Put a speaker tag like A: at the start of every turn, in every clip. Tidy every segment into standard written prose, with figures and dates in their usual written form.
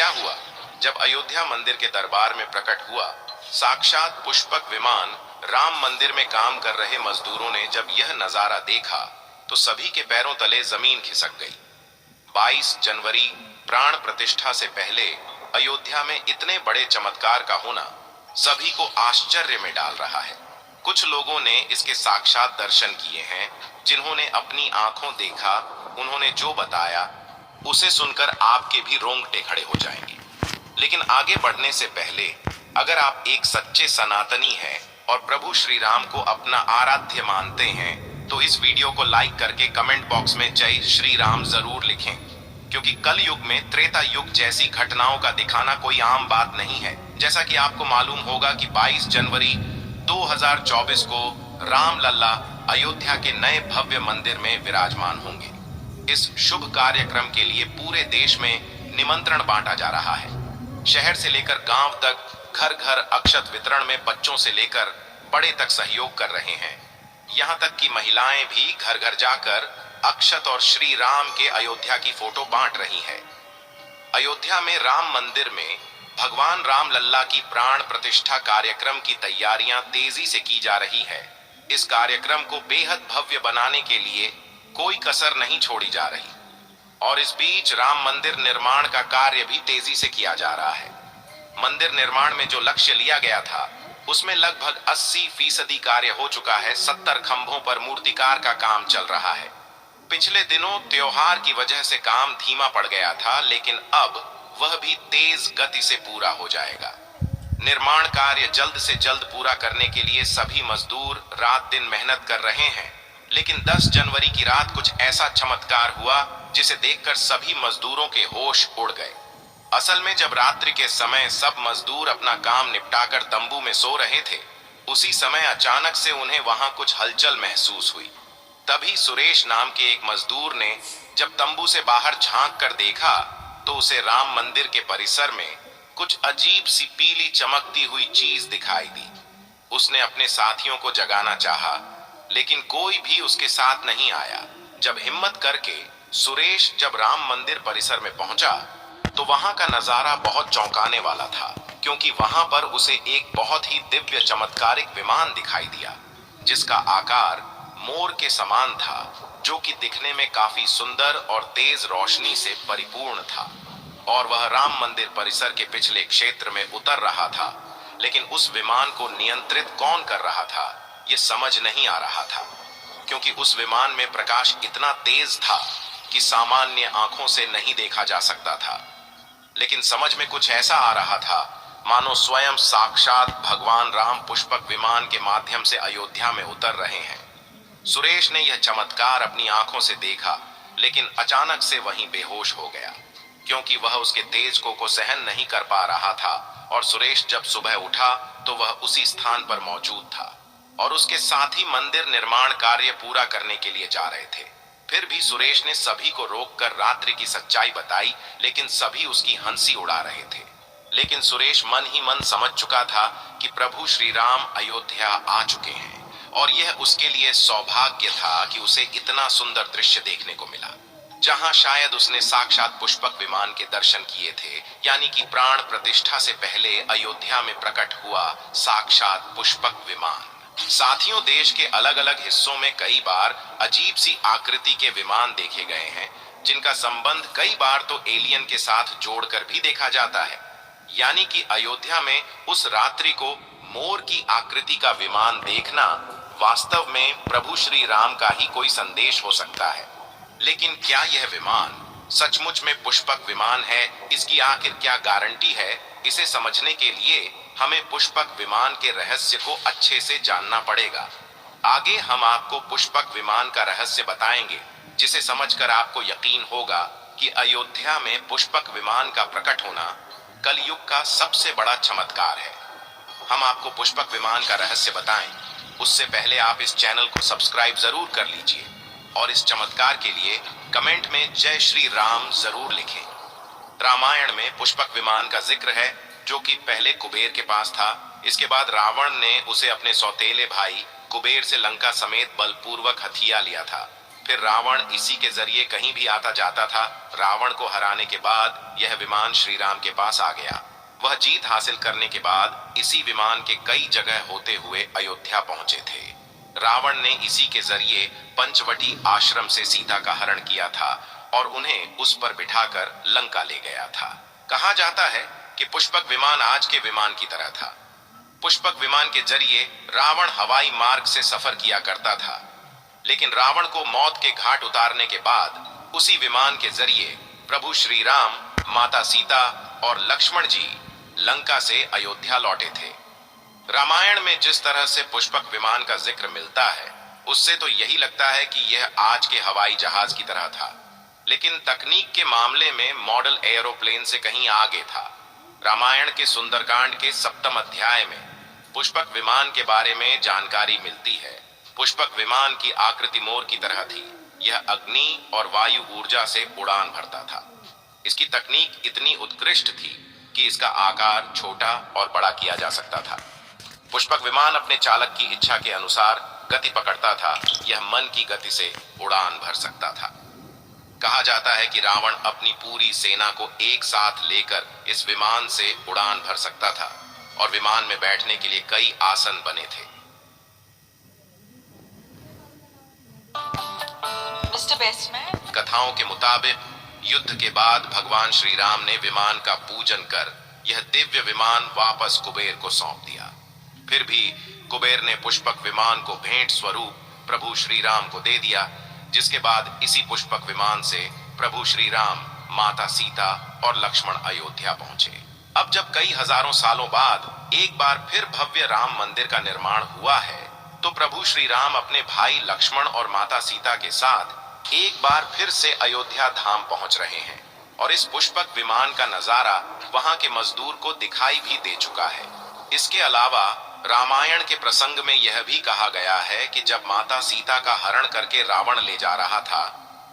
A: क्या हुआ? जब अयोध्या मंदिर के दरबार में प्रकट हुआ साक्षात पुष्पक विमान, राम मंदिर में काम कर रहे मजदूरों ने जब यह नजारा देखा तो सभी के पैरों तले जमीन खिसक गई। 22 जनवरी प्राण प्रतिष्ठा से पहले अयोध्या में इतने बड़े चमत्कार का होना सभी को आश्चर्य में डाल रहा है। कुछ लोगों ने इसके साक्षात दर्शन किए हैं, जिन्होंने अपनी आंखों देखा, उन्होंने जो बताया उसे सुनकर आपके भी रोंगटे खड़े हो जाएंगे। लेकिन आगे बढ़ने से पहले अगर आप एक सच्चे सनातनी हैं और प्रभु श्री राम को अपना आराध्य मानते हैं तो इस वीडियो को लाइक करके कमेंट बॉक्स में जय श्री राम जरूर लिखें, क्योंकि कल युग में त्रेता युग जैसी घटनाओं का दिखाना कोई आम बात नहीं है। जैसा कि आपको मालूम होगा कि 22 जनवरी 2024 को राम लल्ला अयोध्या के नए भव्य मंदिर में विराजमान होंगे। इस शुभ कार्यक्रम के लिए पूरे देश में निमंत्रण बांटा जा रहा है। शहर से लेकर गांव तक घर घर अक्षत वितरण में बच्चों से लेकर बड़े तक सहयोग कर रहे हैं। यहां तक कि महिलाएं भी घर घर जाकर अक्षत और श्री राम के अयोध्या की फोटो बांट रही है। अयोध्या में राम मंदिर में भगवान राम लल्ला की प्राण प्रतिष्ठा कार्यक्रम की तैयारियां तेजी से की जा रही है। इस कार्यक्रम को बेहद भव्य बनाने के लिए कोई कसर नहीं छोड़ी जा रही और इस बीच राम मंदिर निर्माण का कार्य भी तेजी से किया जा रहा है। मंदिर निर्माण में जो लक्ष्य लिया गया था उसमें लगभग 80% कार्य हो चुका है। 70 खंभों पर मूर्तिकार का काम चल रहा है। पिछले दिनों त्योहार की वजह से काम धीमा पड़ गया था, लेकिन अब वह भी तेज गति से पूरा हो जाएगा। निर्माण कार्य जल्द से जल्द पूरा करने के लिए सभी मजदूर रात दिन मेहनत कर रहे हैं। लेकिन 10 जनवरी की रात कुछ ऐसा चमत्कार हुआ जिसे देखकर सभी मजदूरों के होश उड़ गए। असल में जब रात्रि के समय सब मजदूर अपना काम निपटाकर तंबू में सो रहे थे, उसी समय अचानक से उन्हें वहां कुछ हलचल महसूस हुई। तभी सुरेश नाम के एक मजदूर ने जब तंबू से बाहर झांक कर देखा तो उसे राम मंदिर के परिसर में कुछ अजीब सी पीली चमकती हुई चीज दिखाई दी। उसने अपने साथियों को जगाना चाहा, लेकिन कोई भी उसके साथ नहीं आया। जब हिम्मत करके सुरेश जब राम मंदिर परिसर में पहुंचा तो वहां का नजारा बहुत चौंकाने वाला था, क्योंकि वहां पर उसे एक बहुत ही दिव्य चमत्कारिक विमान दिखाई दिया, जिसका आकार मोर के समान था, जो कि दिखने में काफी सुंदर और तेज रोशनी से परिपूर्ण था। और वह राम मंदिर परिसर के पिछले क्षेत्र में उतर रहा था। लेकिन उस विमान को नियंत्रित कौन कर रहा था ये समझ नहीं आ रहा था, क्योंकि उस विमान में प्रकाश इतना तेज था कि सामान्य आंखों से नहीं देखा जा सकता था। लेकिन समझ में कुछ ऐसा आ रहा था मानो स्वयं साक्षात भगवान राम पुष्पक विमान के माध्यम से अयोध्या में उतर रहे हैं। सुरेश ने यह चमत्कार अपनी आंखों से देखा, लेकिन अचानक से वहीं बेहोश हो गया, क्योंकि वह उसके तेज को सहन नहीं कर पा रहा था। और सुरेश जब सुबह उठा तो वह उसी स्थान पर मौजूद था और उसके साथी मंदिर निर्माण कार्य पूरा करने के लिए जा रहे थे। फिर भी सुरेश ने सभी को रोककर रात्रि की सच्चाई बताई, लेकिन सभी उसकी हंसी उड़ा रहे थे। लेकिन सुरेश मन ही मन समझ चुका था कि प्रभु श्री राम अयोध्या आ चुके हैं और यह उसके लिए सौभाग्य था कि उसे इतना सुंदर दृश्य देखने को मिला, जहां शायद उसने साक्षात पुष्पक विमान के दर्शन किए थे, यानी कि प्राण प्रतिष्ठा से पहले अयोध्या में प्रकट हुआ साक्षात पुष्पक विमान। साथियों, देश के अलग अलग हिस्सों में कई बार अजीब सी आकृति के विमान देखे गए हैं, जिनका संबंध कई बार तो एलियन के साथ जोड़कर भी देखा जाता है। यानी कि अयोध्या में उस रात्रि को मोर की आकृति का विमान देखना वास्तव में प्रभु श्री राम का ही कोई संदेश हो सकता है। लेकिन क्या यह विमान सचमुच में पुष्पक विमान है? इसकी आखिर क्या गारंटी है? इसे समझने के लिए हमें पुष्पक विमान के रहस्य को अच्छे से जानना पड़ेगा। आगे हम आपको पुष्पक विमान का रहस्य बताएंगे, जिसे समझकर आपको यकीन होगा कि अयोध्या में पुष्पक विमान का प्रकट होना कलयुग का सबसे बड़ा चमत्कार है। हम आपको पुष्पक विमान का रहस्य बताएं, उससे पहले आप इस चैनल को सब्सक्राइब जरूर कर लीजिए और इस चमत्कार के लिए कमेंट में जय श्री राम जरूर लिखें। रामायण में पुष्पक विमान का जिक्र है, जो कि पहले कुबेर के पास था। इसके बाद रावण ने उसे अपने सौतेले भाई कुबेर से लंका समेत बलपूर्वक हथिया लिया था। फिर रावण इसी के जरिए कहीं भी आता जाता था। रावण को हराने के बाद यह विमान श्री राम के पास आ गया। वह जीत हासिल करने के बाद इसी विमान के कई जगह होते हुए अयोध्या पहुंचे थे। रावण ने इसी के जरिए पंचवटी आश्रम से सीता का हरण किया था और उन्हें उस पर बिठाकर लंका ले गया था। कहा जाता है कि पुष्पक विमान आज के विमान की तरह था। पुष्पक विमान के जरिए रावण हवाई मार्ग से सफर किया करता था, लेकिन रावण को मौत के घाट उतारने के बाद उसी विमान के जरिए प्रभु श्री राम, माता सीता और लक्ष्मण जी लंका से अयोध्या लौटे थे। रामायण में जिस तरह से पुष्पक विमान का जिक्र मिलता है, उससे तो यही लगता है कि यह आज के हवाई जहाज की तरह था, लेकिन तकनीक के मामले में मॉडल एरोप्लेन से कहीं आगे था। रामायण के सुंदरकांड के 7वें अध्याय में पुष्पक विमान के बारे में जानकारी मिलती है। पुष्पक विमान की आकृति मोर की तरह थी। यह अग्नि और वायु ऊर्जा से उड़ान भरता था। इसकी तकनीक इतनी उत्कृष्ट थी कि इसका आकार छोटा और बड़ा किया जा सकता था। पुष्पक विमान अपने चालक की इच्छा के अनुसार गति पकड़ता था। यह मन की गति से उड़ान भर सकता था। कहा जाता है कि रावण अपनी पूरी सेना को एक साथ लेकर इस विमान से उड़ान भर सकता था और विमान में बैठने के लिए कई आसन बने थे।
B: मिस्टर बेस्टमैन,
A: कथाओं के मुताबिक युद्ध के बाद भगवान श्री राम ने विमान का पूजन कर यह दिव्य विमान वापस कुबेर को सौंप दिया। फिर भी कुबेर ने पुष्पक विमान को भेंट स्वरूप प्रभु श्री राम को दे दिया, जिसके बाद इसी पुष्पक विमान से प्रभु श्री राम, माता सीता और लक्ष्मण अयोध्या पहुंचे। अब जब कई हजारों सालों बाद एक बार फिर भव्य राम मंदिर का निर्माण हुआ है, तो प्रभु श्री राम अपने भाई लक्ष्मण और माता सीता के साथ एक बार फिर से अयोध्या धाम पहुंच रहे हैं और इस पुष्पक विमान का नजारा वहां के मजदूर को दिखाई भी दे चुका है। इसके अलावा रामायण के प्रसंग में यह भी कहा गया है कि जब माता सीता का हरण करके रावण ले जा रहा था,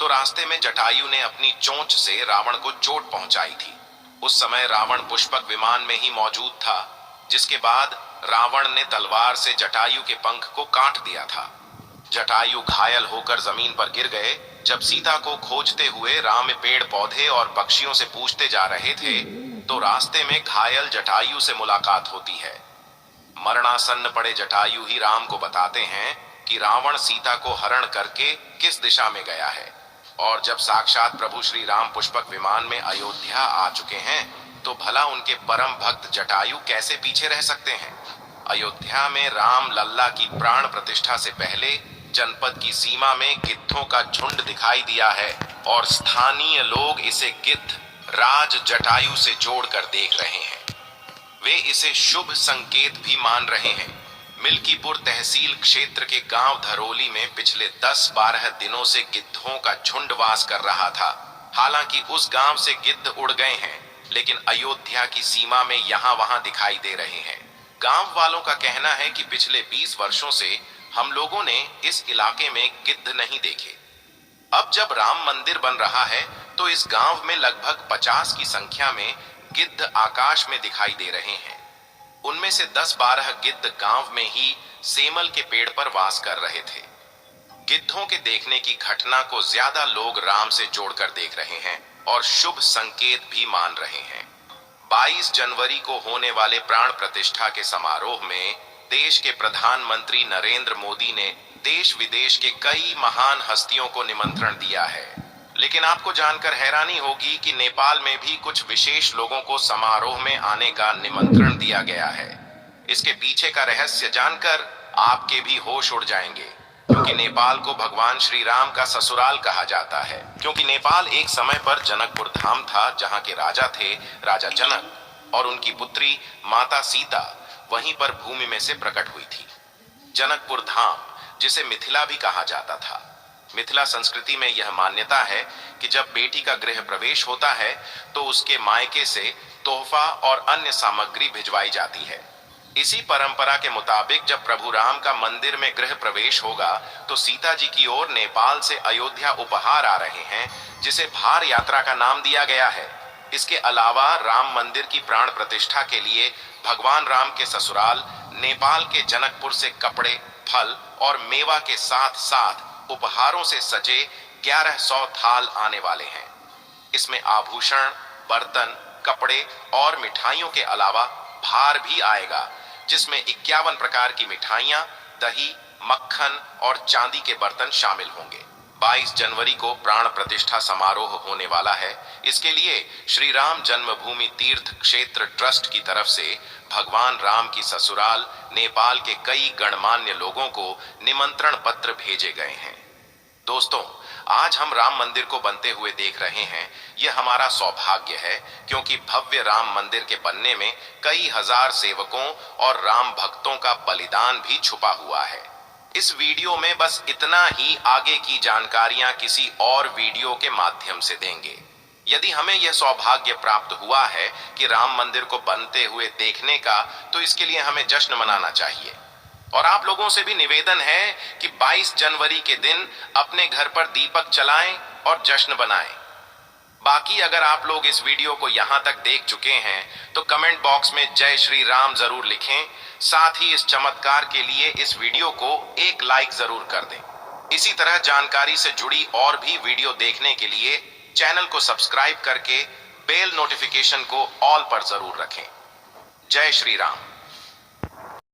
A: तो रास्ते में जटायु ने अपनी चोंच से रावण को चोट पहुंचाई थी। उस समय रावण पुष्पक विमान में ही मौजूद था, जिसके बाद रावण ने तलवार से जटायु के पंख को काट दिया था। जटायु घायल होकर जमीन पर गिर गए। जब सीता को खोजते हुए राम पेड़ पौधे और पक्षियों से पूछते जा रहे थे, तो रास्ते में घायल जटायु से मुलाकात होती है। मरणासन्न पड़े जटायु ही राम को बताते हैं कि रावण सीता को हरण करके किस दिशा में गया है, और जब साक्षात प्रभु श्री राम पुष्पक विमान में अयोध्या आ चुके हैं, तो भला उनके परम भक्त जटायु कैसे पीछे रह सकते हैं। अयोध्या में राम लल्ला की प्राण प्रतिष्ठा से पहले जनपद की सीमा में गिद्धों का झुंड दिखाई दिया है और स्थानीय लोग इसे गिद्ध राज जटायु से जोड़कर देख रहे हैं। वे इसे शुभ संकेत भी मान रहे हैं। मिल्कीपुर तहसील क्षेत्र के गांव धरोली में पिछले 10-12 दिनों से गिद्धों का झुंड वास कर रहा था। हालांकि उस गांव से गिद्ध उड़ गए हैं, लेकिन अयोध्या की सीमा में यहाँ वहां दिखाई दे रहे हैं। गांव वालों का कहना है कि पिछले 20 वर्षों से हम लोगों ने इस इलाके में गिद्ध नहीं देखे। अब जब राम मंदिर बन रहा है, तो इस गांव में लगभग 50 की संख्या में गिद्ध आकाश में दिखाई दे रहे हैं। उनमें से 10-12 गिद्ध गांव में ही सेमल के पेड़ पर वास कर रहे थे। गिद्धों के देखने की घटना को ज्यादा लोग राम से जोड़कर देख रहे हैं और शुभ संकेत भी मान रहे हैं। 22 जनवरी को होने वाले प्राण प्रतिष्ठा के समारोह में देश के प्रधानमंत्री नरेंद्र मोदी ने देश विदेश के कई महान हस्तियों को निमंत्रण दिया है। लेकिन आपको जानकर हैरानी होगी कि नेपाल में भी कुछ विशेष लोगों को समारोह में आने का निमंत्रण दिया गया है। इसके पीछे का रहस्य जानकर आपके भी होश उड़ जाएंगे, क्योंकि नेपाल को भगवान श्री राम का ससुराल कहा जाता है। क्योंकि नेपाल एक समय पर जनकपुर धाम था, जहां के राजा थे राजा जनक, और उनकी पुत्री माता सीता वहीं पर भूमि में से प्रकट हुई थी। जनकपुर धाम, जिसे मिथिला भी कहा जाता था। मिथिला संस्कृति में यह मान्यता है कि जब बेटी का गृह प्रवेश होता है, तो उसके मायके से तोहफा और अन्य सामग्री भिजवाई जाती है। इसी परंपरा के मुताबिक जब प्रभु राम का मंदिर में गृह प्रवेश होगा, तो सीता जी की ओर नेपाल से अयोध्या उपहार आ रहे हैं, जिसे भार यात्रा का नाम दिया गया है। इसके अलावा राम मंदिर की प्राण प्रतिष्ठा के लिए भगवान राम के ससुराल नेपाल के जनकपुर से कपड़े, फल और मेवा के साथ साथ उपहारों से सजे 1100 थाल आने वाले हैं। इसमें आभूषण, बर्तन, कपड़े और मिठाइयों के अलावा भार भी आएगा, जिसमें 51 प्रकार की मिठाइयां, दही, मक्खन और चांदी के बर्तन शामिल होंगे। 22 जनवरी को प्राण प्रतिष्ठा समारोह होने वाला है। इसके लिए श्री राम जन्मभूमि तीर्थ क्षेत्र ट्रस्ट की तरफ से भगवान राम की ससुराल नेपाल के कई गणमान्य लोगों को निमंत्रण पत्र भेजे गए हैं। दोस्तों, आज हम राम मंदिर को बनते हुए देख रहे हैं। यह हमारा सौभाग्य है, क्योंकि भव्य राम मंदिर के बनने में कई हजार सेवकों और राम भक्तों का बलिदान भी छुपा हुआ है। इस वीडियो में बस इतना ही, आगे की जानकारियां किसी और वीडियो के माध्यम से देंगे। यदि हमें यह सौभाग्य प्राप्त हुआ है कि राम मंदिर को बनते हुए देखने का, तो इसके लिए हमें जश्न मनाना चाहिए। और आप लोगों से भी निवेदन है कि 22 जनवरी के दिन अपने घर पर दीपक जलाएं और जश्न बनाएं। बाकी अगर आप लोग इस वीडियो को यहां तक देख चुके हैं तो कमेंट बॉक्स में जय श्री राम जरूर लिखें। साथ ही इस चमत्कार के लिए इस वीडियो को एक लाइक जरूर कर दें। इसी तरह जानकारी से जुड़ी और भी वीडियो देखने के लिए चैनल को सब्सक्राइब करके बेल नोटिफिकेशन को ऑल पर जरूर रखें। जय श्री राम।